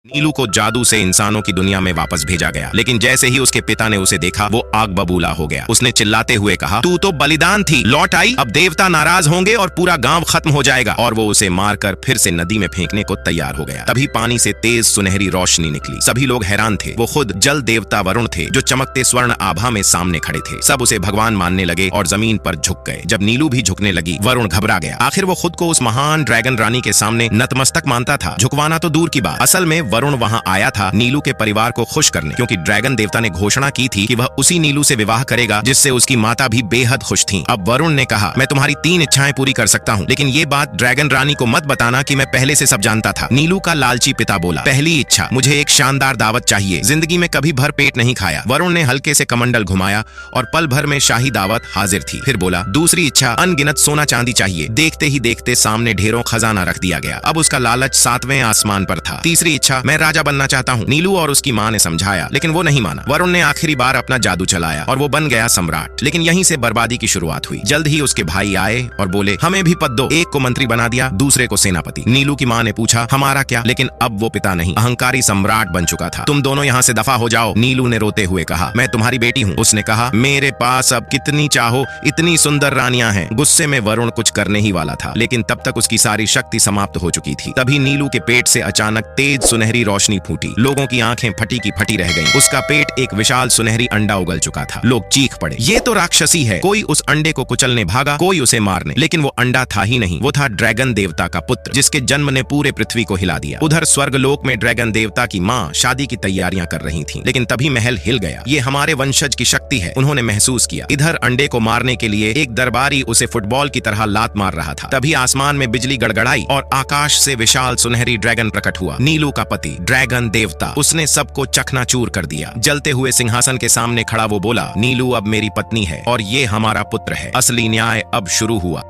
नीलू को जादू से इंसानों की दुनिया में वापस भेजा गया, लेकिन जैसे ही उसके पिता ने उसे देखा वो आग बबूला हो गया। उसने चिल्लाते हुए कहा, तू तो बलिदान थी, लौट आई, अब देवता नाराज होंगे और पूरा गांव खत्म हो जाएगा। और वो उसे मारकर फिर से नदी में फेंकने को तैयार हो गया। तभी पानी से तेज सुनहरी रोशनी निकली। सभी लोग हैरान थे। वो खुद जल देवता वरुण थे, जो चमकते स्वर्ण आभा में सामने खड़े थे। सब उसे भगवान मानने लगे और जमीन पर झुक गए। जब नीलू भी झुकने लगी, वरुण घबरा गया। आखिर वो खुद को उस महान ड्रैगन रानी के सामने नतमस्तक मानता था, झुकवाना तो दूर की बात। असल में वरुण वहां आया था नीलू के परिवार को खुश करने, क्योंकि ड्रैगन देवता ने घोषणा की थी कि वह उसी नीलू से विवाह करेगा जिससे उसकी माता भी बेहद खुश थी। अब वरुण ने कहा, मैं तुम्हारी 3 इच्छाएं पूरी कर सकता हूँ, लेकिन ये बात ड्रैगन रानी को मत बताना कि मैं पहले से सब जानता था। नीलू का लालची पिता बोला, पहली इच्छा, मुझे एक शानदार दावत चाहिए, जिंदगी में कभी भर पेट नहीं खाया। वरुण ने हल्के से कमंडल घुमाया और पल भर में शाही दावत हाजिर थी। फिर बोला, दूसरी इच्छा, अनगिनत सोना चांदी चाहिए। देखते ही देखते सामने ढेरों खजाना रख दिया गया। अब उसका लालच 7वें आसमान पर था। तीसरी इच्छा, मैं राजा बनना चाहता हूँ। नीलू और उसकी मां ने समझाया, लेकिन वो नहीं माना। वरुण ने आखिरी बार अपना जादू चलाया और वो बन गया सम्राट। लेकिन यहीं से बर्बादी की शुरुआत हुई। जल्द ही उसके भाई आए और बोले, हमें भी पद दो। एक को मंत्री बना दिया, दूसरे को सेनापति। नीलू की मां ने पूछा, हमारा क्या? लेकिन अब वो पिता नहीं, अहंकारी सम्राट बन चुका था। तुम दोनों यहाँ से दफा हो जाओ। नीलू ने रोते हुए कहा, मैं तुम्हारी बेटी हूँ। उसने कहा, मेरे पास अब कितनी चाहो इतनी सुंदर रानियां हैं। गुस्से में वरुण कुछ करने ही वाला था, लेकिन तब तक उसकी सारी शक्ति समाप्त हो चुकी थी। तभी नीलू के पेट से अचानक तेज सुनहरी रोशनी फूटी। लोगों की आंखें फटी की फटी रह गईं। उसका पेट एक विशाल सुनहरी अंडा उगल चुका था। लोग चीख पड़े, ये तो राक्षसी है। कोई उस अंडे को कुचलने भागा, कोई उसे मारने, लेकिन वो अंडा था ही नहीं। वो था ड्रैगन देवता का पुत्र, जिसके जन्म ने पूरे पृथ्वी को हिला दिया। उधर स्वर्गलोक में ड्रैगन देवता की माँ शादी की तैयारियां कर रही थी, लेकिन तभी महल हिल गया। ये हमारे वंशज की शक्ति है, उन्होंने महसूस किया। इधर अंडे को मारने के लिए एक दरबारी उसे फुटबॉल की तरह लात मार रहा था। तभी आसमान में बिजली गड़गड़ाई और आकाश से विशाल सुनहरी ड्रैगन प्रकट हुआ। नीलू का पति ड्रैगन देवता, उसने सबको चकनाचूर कर दिया। जलते हुए सिंहासन के सामने खड़ा वो बोला, नीलू अब मेरी पत्नी है और ये हमारा पुत्र है। असली न्याय अब शुरू हुआ।